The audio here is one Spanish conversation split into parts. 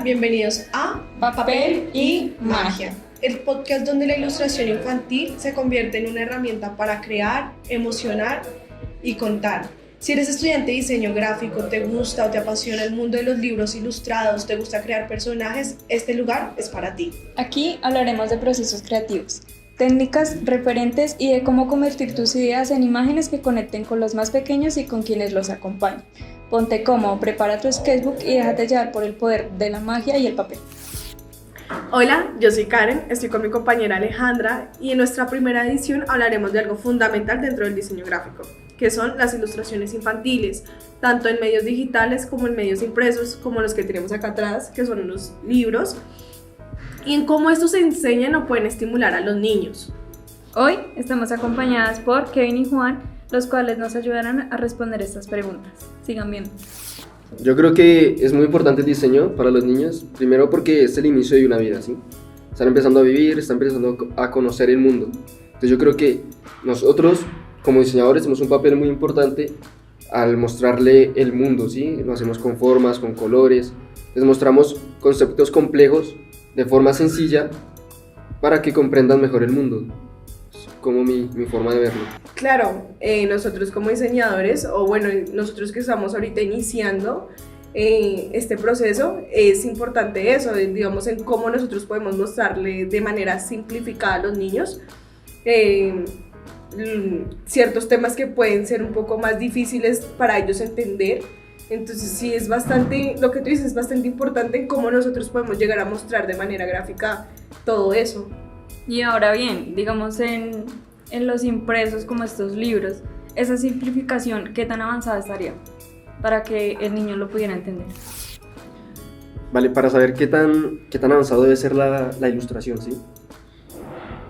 bienvenidos a Papel y Magia, el podcast donde la ilustración infantil se convierte en una herramienta para crear, emocionar y contar. Si eres estudiante de diseño gráfico, te gusta o te apasiona el mundo de los libros ilustrados, te gusta crear personajes, este lugar es para ti. Aquí hablaremos de procesos creativos, técnicas, referentes y de cómo convertir tus ideas en imágenes que conecten con los más pequeños y con quienes los acompañan. Ponte cómodo, prepara tu sketchbook y déjate llevar por el poder de la magia y el papel. Hola, yo soy Karen, estoy con mi compañera Alejandra y en nuestra primera edición hablaremos de algo fundamental dentro del diseño gráfico, que son las ilustraciones infantiles, tanto en medios digitales como en medios impresos, como los que tenemos acá atrás, que son unos libros, y en cómo estos se enseñan o pueden estimular a los niños. Hoy estamos acompañadas por Kevin y Juan, los cuales nos ayudarán a responder estas preguntas. Sigan viendo. Yo creo que es muy importante el diseño para los niños, primero porque es el inicio de una vida, ¿sí? Están empezando a vivir, están empezando a conocer el mundo. Entonces yo creo que nosotros, como diseñadores, tenemos un papel muy importante al mostrarle el mundo, ¿sí? Lo hacemos con formas, con colores, les mostramos conceptos complejos de forma sencilla para que comprendan mejor el mundo. Es como mi forma de verlo. Claro, nosotros como diseñadores, o bueno, nosotros que estamos ahorita iniciando este proceso, es importante eso, digamos, en cómo nosotros podemos mostrarle de manera simplificada a los niños ciertos temas que pueden ser un poco más difíciles para ellos entender. Entonces sí, es bastante, lo que tú dices, es bastante importante en cómo nosotros podemos llegar a mostrar de manera gráfica todo eso. Y ahora bien, digamos en los impresos como estos libros, esa simplificación, ¿qué tan avanzada estaría para que el niño lo pudiera entender? Vale, para saber qué tan avanzado debe ser la ilustración, ¿sí?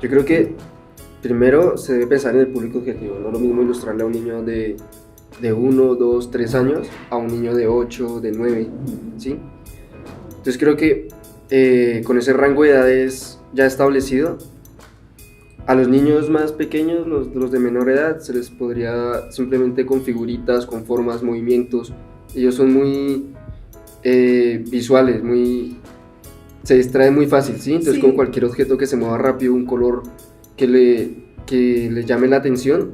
Yo creo que primero se debe pensar en el público objetivo. No es lo mismo ilustrarle a un niño de 1, 2, 3 años a un niño de 8, de 9, ¿sí? Entonces creo que con ese rango de edades ya establecido, a los niños más pequeños, los de menor edad, se les podría simplemente con figuritas, con formas, movimientos. Ellos son muy visuales, se distraen muy fácil, ¿sí? Entonces sí, con cualquier objeto que se mueva rápido, un color que le llame la atención,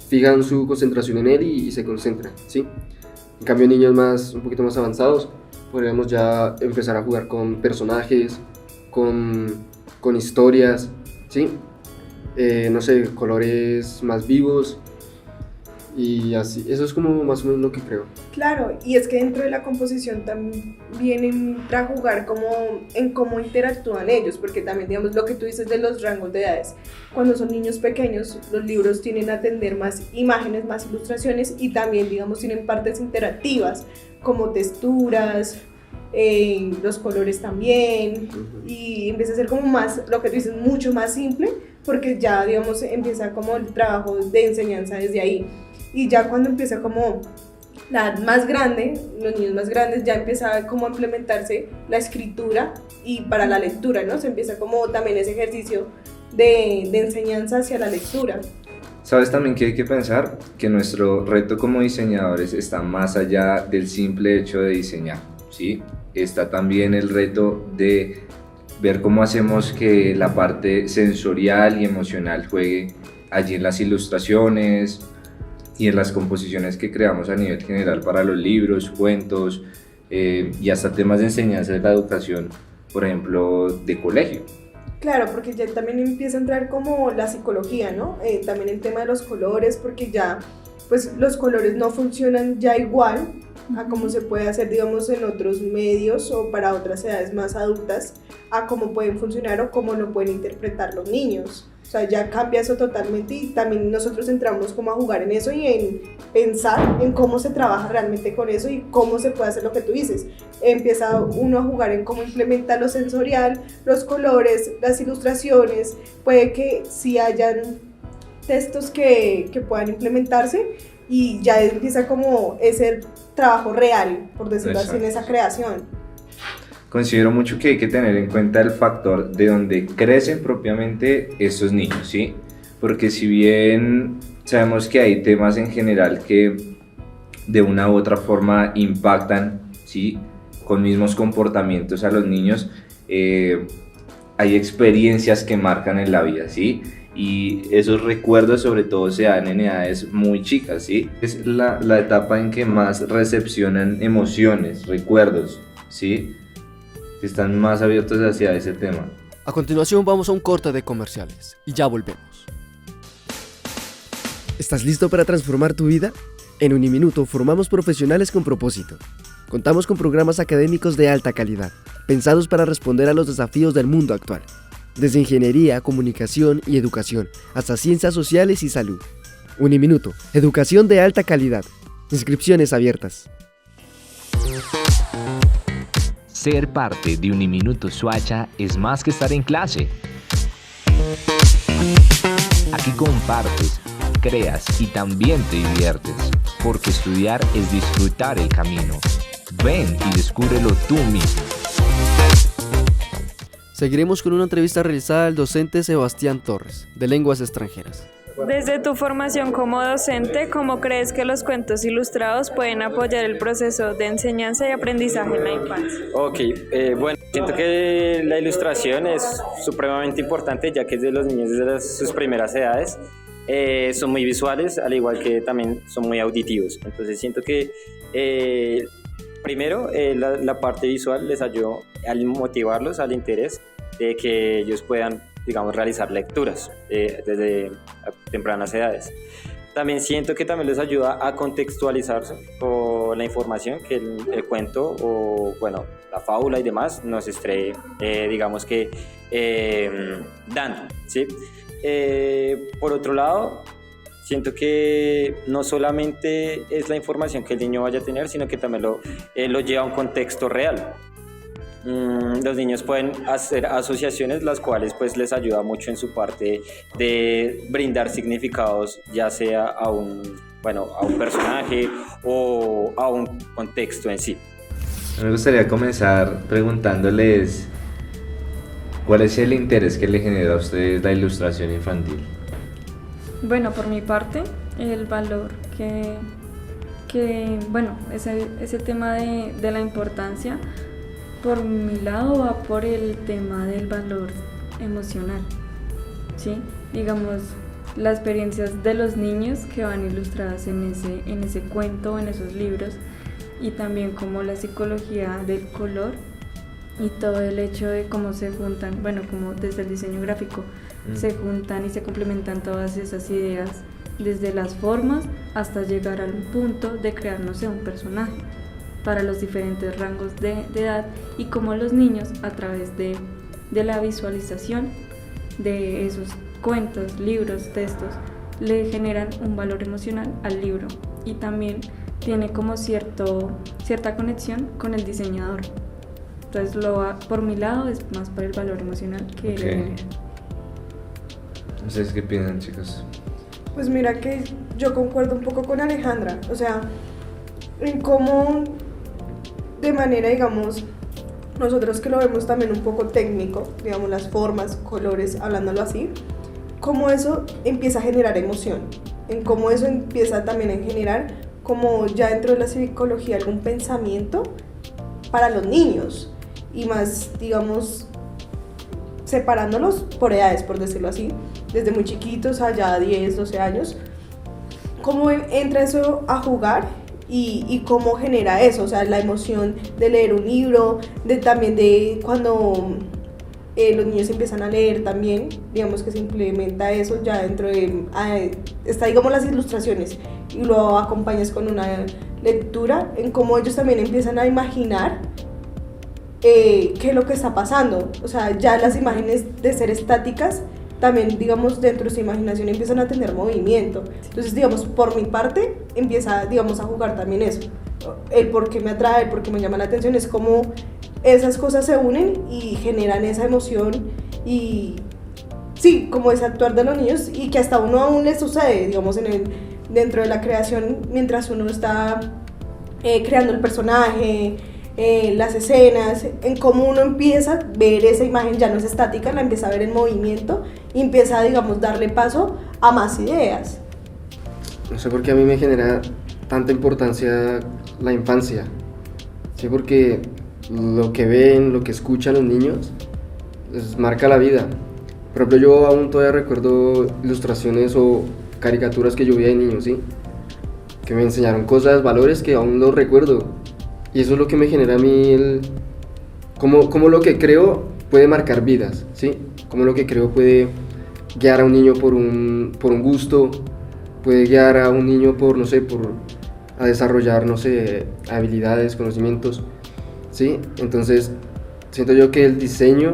fijan su concentración en él y se concentran, ¿sí? En cambio, niños un poquito más avanzados, podríamos ya empezar a jugar con personajes, con historias, ¿sí? No sé, colores más vivos y así. Eso es como más o menos lo que creo. Claro, y es que dentro de la composición también entra a jugar en cómo interactúan ellos, porque también, digamos, lo que tú dices de los rangos de edades, cuando son niños pequeños, los libros tienen a tener más imágenes, más ilustraciones y también, digamos, tienen partes interactivas, como texturas, los colores también, y empieza a ser como más, lo que tú dices, mucho más simple, porque ya, digamos, empieza como el trabajo de enseñanza desde ahí. Y ya cuando empieza como la edad más grande, los niños más grandes, ya empieza como a implementarse la escritura y para la lectura, ¿no? Se empieza como también ese ejercicio de enseñanza hacia la lectura. Sabes también que hay que pensar que nuestro reto como diseñadores está más allá del simple hecho de diseñar, ¿sí? Está también el reto de ver cómo hacemos que la parte sensorial y emocional juegue allí en las ilustraciones y en las composiciones que creamos a nivel general para los libros, cuentos y hasta temas de enseñanza de la educación, por ejemplo, de colegio. Claro, porque ya también empieza a entrar como la psicología, ¿no? También el tema de los colores, porque ya pues los colores no funcionan ya igual a cómo se puede hacer, digamos, en otros medios o para otras edades más adultas, a cómo pueden funcionar o cómo lo pueden interpretar los niños. O sea, ya cambia eso totalmente y también nosotros entramos como a jugar en eso y en pensar en cómo se trabaja realmente con eso y cómo se puede hacer lo que tú dices. Empieza uno a jugar en cómo implementa lo sensorial, los colores, las ilustraciones, puede que sí hayan textos que puedan implementarse y ya empieza como ese trabajo real, por decirlo así, en esa creación. Considero mucho que hay que tener en cuenta el factor de donde crecen propiamente estos niños, ¿sí? Porque si bien sabemos que hay temas en general que de una u otra forma impactan, ¿sí? con mismos comportamientos a los niños, hay experiencias que marcan en la vida, ¿sí? Y esos recuerdos sobre todo se dan en edades muy chicas, ¿sí? Es la etapa en que más recepcionan emociones, recuerdos, ¿sí? Que están más abiertos hacia ese tema. A continuación vamos a un corte de comerciales y ya volvemos. ¿Estás listo para transformar tu vida? En Uniminuto formamos profesionales con propósito. Contamos con programas académicos de alta calidad, pensados para responder a los desafíos del mundo actual. Desde ingeniería, comunicación y educación, hasta ciencias sociales y salud. Uniminuto, educación de alta calidad. Inscripciones abiertas. Ser parte de Uniminuto Soacha es más que estar en clase. Aquí compartes, creas y también te diviertes, porque estudiar es disfrutar el camino. Ven y descúbrelo tú mismo. Seguiremos con una entrevista realizada al docente Sebastián Torres, de Lenguas Extranjeras. Desde tu formación como docente, ¿cómo crees que los cuentos ilustrados pueden apoyar el proceso de enseñanza y aprendizaje en la infancia? Ok, bueno, siento que la ilustración es supremamente importante, ya que es de los niños desde sus primeras edades. Son muy visuales, al igual que también son muy auditivos. Entonces siento que primero la parte visual les ayudó a motivarlos al interés de que ellos puedan, digamos, realizar lecturas desde tempranas edades. También siento que también les ayuda a contextualizarse con la información que el cuento o, bueno, la fábula y demás nos esté, digamos que, dando, ¿sí? Por otro lado, siento que no solamente es la información que el niño vaya a tener, sino que también lo lleva a un contexto real. Los niños pueden hacer asociaciones, las cuales pues les ayuda mucho en su parte de brindar significados, ya sea a un personaje o a un contexto en sí. Me gustaría comenzar preguntándoles ¿cuál es el interés que le genera a ustedes la ilustración infantil? Bueno, por mi parte, el valor ese tema de la importancia, por mi lado va por el tema del valor emocional, ¿sí? Digamos, las experiencias de los niños que van ilustradas en ese cuento, en esos libros, y también como la psicología del color y todo el hecho de cómo se juntan, bueno, como desde el diseño gráfico, se juntan y se complementan todas esas ideas, desde las formas hasta llegar al punto de crear, no sé, un personaje para los diferentes rangos de edad, y cómo los niños, a través de la visualización de esos cuentos, libros, textos, le generan un valor emocional al libro, y también tiene como cierta conexión con el diseñador. Entonces, por mi lado, es más por el valor emocional que le genera. ¿Ustedes qué piensan, chicos? Pues mira que yo concuerdo un poco con Alejandra, o sea, en cómo de manera, digamos, nosotros que lo vemos también un poco técnico, digamos, las formas, colores, hablándolo así, cómo eso empieza a generar emoción, en cómo eso empieza también a generar como ya dentro de la psicología algún pensamiento para los niños, y más, digamos, separándolos por edades, por decirlo así, desde muy chiquitos allá 10, 12 años, cómo entra eso a jugar y cómo genera eso, o sea, la emoción de leer un libro, también de cuando los niños empiezan a leer también, digamos que se implementa eso ya dentro de, está digamos las ilustraciones y lo acompañas con una lectura, en cómo ellos también empiezan a imaginar qué es lo que está pasando, o sea, ya las imágenes de ser estáticas también, digamos, dentro de su imaginación empiezan a tener movimiento. Entonces, digamos, por mi parte, empieza, digamos, a jugar también eso. El por qué me atrae, el por qué me llama la atención, es como esas cosas se unen y generan esa emoción y, sí, como ese actuar de los niños y que hasta uno aún le sucede, digamos, dentro de la creación, mientras uno está creando el personaje, las escenas, en cómo uno empieza a ver esa imagen, ya no es estática, la empieza a ver en movimiento y empieza, digamos, darle paso a más ideas. No sé por qué a mí me genera tanta importancia la infancia, sí, porque lo que ven, lo que escuchan los niños, les marca la vida. Por ejemplo, yo aún todavía recuerdo ilustraciones o caricaturas que yo veía de niño, ¿sí? Que me enseñaron cosas, valores que aún los recuerdo. Y eso es lo que me genera a mí cómo lo que creo puede marcar vidas, ¿sí? Cómo lo que creo puede guiar a un niño por un gusto, puede guiar a un niño a desarrollar, no sé, habilidades, conocimientos, ¿sí? Entonces, siento yo que el diseño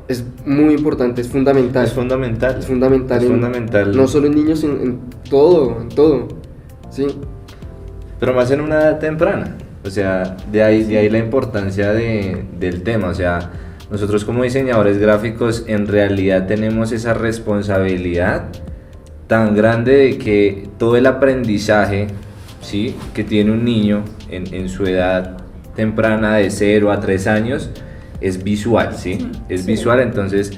es muy importante, es fundamental. Es fundamental. Es fundamental. Es fundamental. No solo en niños, en todo, ¿sí? Pero más en una edad temprana. O sea, de ahí la importancia del tema. O sea, nosotros como diseñadores gráficos en realidad tenemos esa responsabilidad tan grande de que todo el aprendizaje, ¿sí?, que tiene un niño en su edad temprana de 0 a 3 años es visual, ¿sí? Es visual, entonces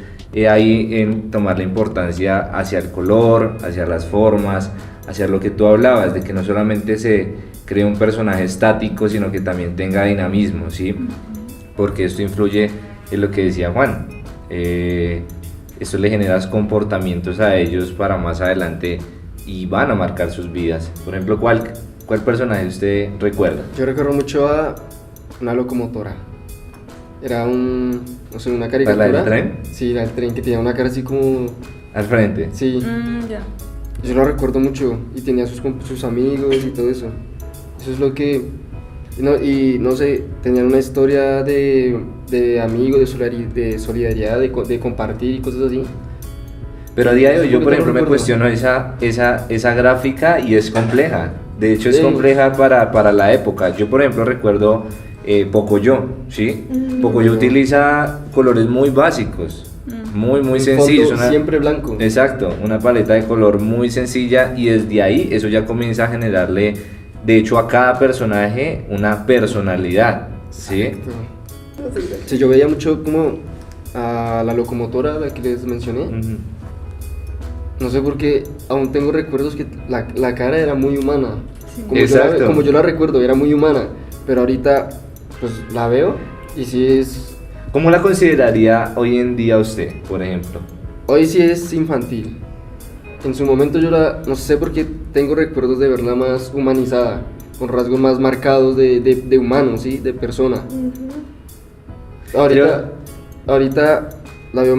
ahí en tomar la importancia hacia el color, hacia las formas, hacia lo que tú hablabas, de que no solamente se cree un personaje estático, sino que también tenga dinamismo, ¿sí? Porque esto influye en lo que decía Juan. Esto le genera comportamientos a ellos para más adelante y van a marcar sus vidas. Por ejemplo, ¿cuál personaje usted recuerda? Yo recuerdo mucho a una locomotora. Era una caricatura. ¿La del tren? Sí, la del tren, que tenía una cara así como... Al frente. Sí. Ya. Yo lo recuerdo mucho y tenía sus amigos y todo eso. Eso es lo que... No sé, tenían una historia de amigos, de solidaridad, de compartir y cosas así. Pero a día de hoy yo, por ejemplo, me recuerdo. cuestiono esa gráfica y es compleja. De hecho, es compleja para la época. Yo, por ejemplo, recuerdo Pocoyo, ¿sí? Pocoyo utiliza colores muy básicos, muy sencillos. Fondo siempre blanco. Exacto, una paleta de color muy sencilla y desde ahí eso ya comienza a generarle, de hecho, a cada personaje una personalidad, ¿sí? Sí, yo veía mucho como a la locomotora, la que les mencioné. No sé por qué, aún tengo recuerdos que la cara era muy humana. Exacto. Como yo la recuerdo, era muy humana. Pero ahorita, pues la veo y sí es... ¿Cómo la consideraría hoy en día usted, por ejemplo? Hoy sí es infantil. En su momento no sé por qué tengo recuerdos de verla más humanizada, con rasgos más marcados de humano, ¿sí? De persona. Ahorita la veo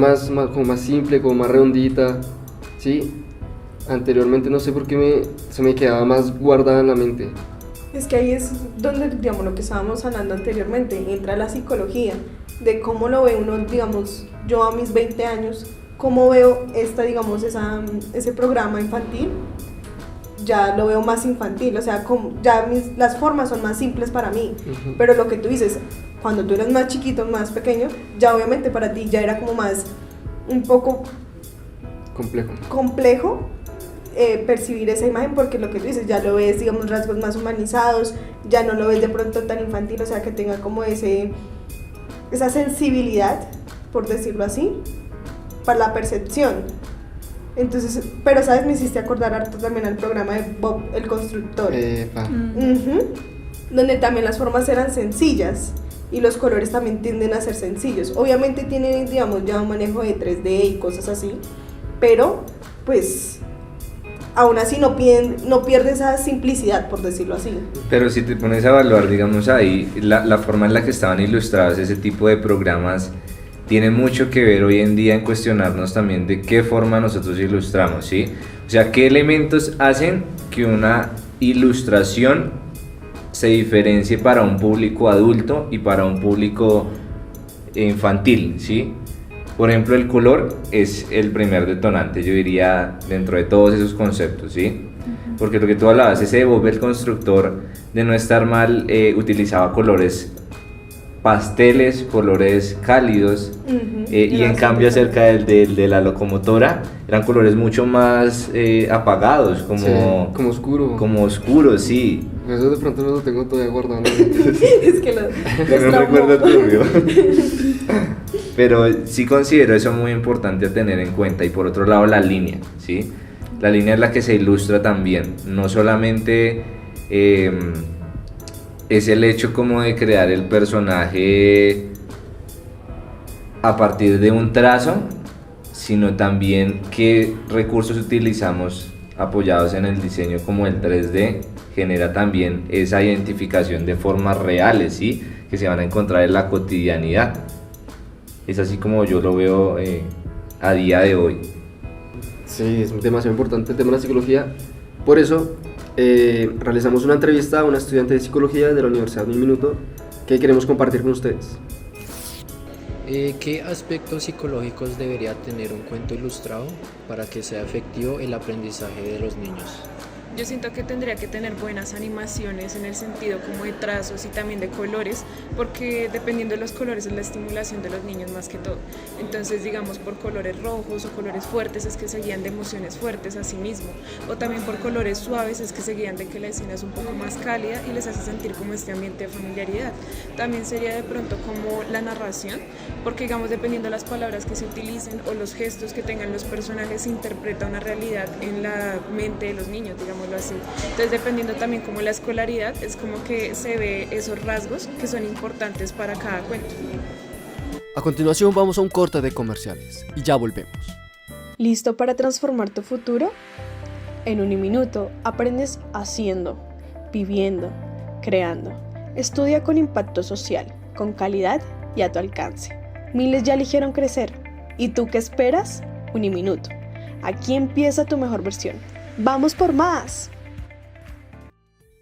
como más simple, como más redondita, ¿sí? Anteriormente no sé por qué se me quedaba más guardada en la mente. Es que ahí es donde, digamos, lo que estábamos hablando anteriormente, entra la psicología, de cómo lo ve uno, digamos, yo a mis 20 años, cómo veo ese programa infantil, ya lo veo más infantil, o sea, las formas son más simples para mí, pero lo que tú dices, cuando tú eras más chiquito, más pequeño, ya obviamente para ti ya era como más, un poco complejo percibir esa imagen, porque lo que tú dices, ya lo ves, digamos, rasgos más humanizados, ya no lo ves de pronto tan infantil, o sea, que tenga como esa sensibilidad, por decirlo así, para la percepción. Entonces, pero sabes, me hiciste acordar harto también al programa de Bob el Constructor, donde también las formas eran sencillas y los colores también tienden a ser sencillos. Obviamente tienen, digamos, ya un manejo de 3D y cosas así, pero pues aún así no pierde esa simplicidad, por decirlo así. Pero si te pones a evaluar, digamos, ahí la forma en la que estaban ilustrados ese tipo de programas tiene mucho que ver hoy en día en cuestionarnos también de qué forma nosotros ilustramos, ¿sí? O sea, qué elementos hacen que una ilustración se diferencie para un público adulto y para un público infantil, ¿sí? Por ejemplo, el color es el primer detonante, yo diría, dentro de todos esos conceptos, ¿sí? Porque lo que tú hablabas, ese de Bob el Constructor, de no estar mal, utilizaba colores pasteles, colores cálidos, y en cambio acerca del de la locomotora, eran colores mucho más apagados, como oscuros, sí. Eso de pronto no lo tengo todavía guardado. Es que No recuerdo tuyo. Pero sí considero eso muy importante a tener en cuenta. Y por otro lado, la línea, ¿sí? La línea es la que se ilustra también, no solamente es el hecho como de crear el personaje a partir de un trazo, sino también qué recursos utilizamos apoyados en el diseño como el 3D, genera también esa identificación de formas reales, ¿sí? Que se van a encontrar en la cotidianidad. Es así como yo lo veo a día de hoy. Sí, es demasiado importante el tema de la psicología. Por eso realizamos una entrevista a una estudiante de psicología de la Universidad de Un Minuto que queremos compartir con ustedes. ¿Qué aspectos psicológicos debería tener un cuento ilustrado para que sea efectivo el aprendizaje de los niños? Yo siento que tendría que tener buenas animaciones en el sentido como de trazos y también de colores, porque dependiendo de los colores es la estimulación de los niños más que todo. Entonces, digamos, por colores rojos o colores fuertes es que se guían de emociones fuertes a sí mismo, o también por colores suaves es que se guían de que la escena es un poco más cálida y les hace sentir como este ambiente de familiaridad. También sería de pronto como la narración, porque digamos, dependiendo de las palabras que se utilicen o los gestos que tengan los personajes, se interpreta una realidad en la mente de los niños, digamos así. Entonces, dependiendo también como la escolaridad, es como que se ve esos rasgos que son importantes para cada cuento. A continuación vamos a un corte de comerciales y ya volvemos. ¿Listo para transformar tu futuro? En Uniminuto aprendes haciendo, viviendo, creando. Estudia con impacto social, con calidad y a tu alcance. Miles ya eligieron crecer. ¿Y tú qué esperas? Uniminuto. Aquí empieza tu mejor versión. ¡Vamos por más!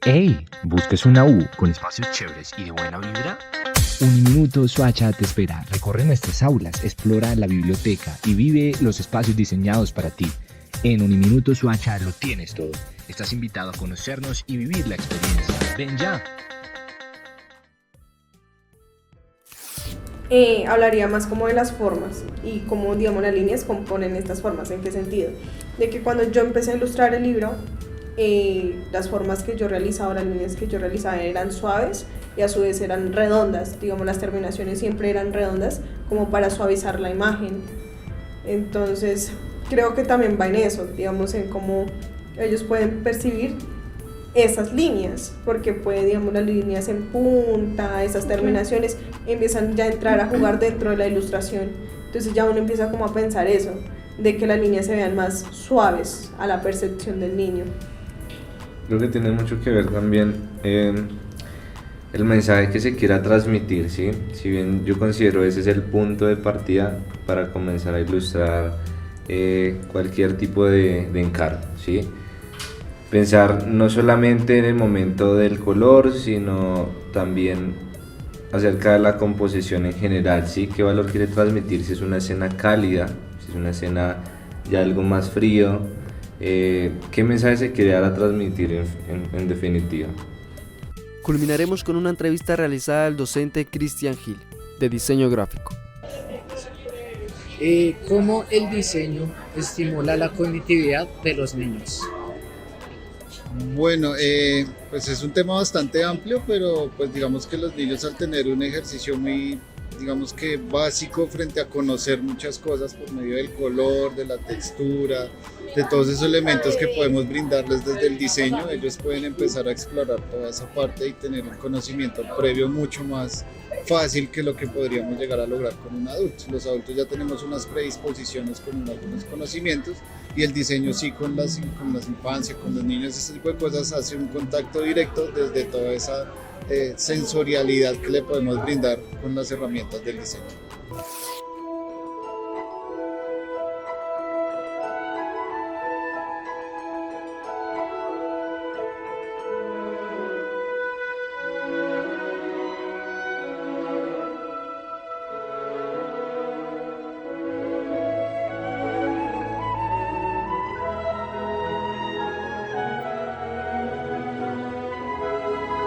¡Ey! ¿Buscas una U con espacios chéveres y de buena vibra? Uniminuto Suacha te espera. Recorre nuestras aulas, explora la biblioteca y vive los espacios diseñados para ti. En Uniminuto Suacha lo tienes todo. Estás invitado a conocernos y vivir la experiencia. ¡Ven ya! Hablaría más como de las formas y cómo, digamos, las líneas componen estas formas. ¿En qué sentido? De que cuando yo empecé a ilustrar el libro, las formas que yo realizaba, las líneas que yo realizaba eran suaves y a su vez eran redondas. Digamos, las terminaciones siempre eran redondas como para suavizar la imagen. Entonces, creo que también va en eso, digamos, en cómo ellos pueden percibir esas líneas, porque puede, digamos, las líneas en punta, esas terminaciones empiezan ya a entrar a jugar dentro de la ilustración. Entonces ya uno empieza como a pensar eso, de que las líneas se vean más suaves a la percepción del niño. Creo que tiene mucho que ver también el mensaje que se quiera transmitir, ¿sí? Si bien yo considero ese es el punto de partida para comenzar a ilustrar cualquier tipo de encargo, ¿sí? Pensar no solamente en el momento del color, sino también acerca de la composición en general, ¿sí? ¿Qué valor quiere transmitir? Si es una escena cálida, si es una escena ya algo más frío, ¿qué mensaje se quiere dar a transmitir en definitiva? Culminaremos con una entrevista realizada al docente Cristian Gil, de diseño gráfico. ¿Cómo el diseño estimula la cognitividad de los niños? Bueno, pues es un tema bastante amplio, pero pues digamos que los niños al tener un ejercicio muy, digamos que básico frente a conocer muchas cosas por medio del color, de la textura, de todos esos elementos que podemos brindarles desde el diseño, ellos pueden empezar a explorar toda esa parte y tener un conocimiento previo mucho más fácil que lo que podríamos llegar a lograr con un adulto. Los adultos ya tenemos unas predisposiciones con algunos conocimientos y el diseño sí con las infancias, con los niños, ese tipo de cosas hace un contacto directo desde toda esa sensorialidad que le podemos brindar con las herramientas del diseño.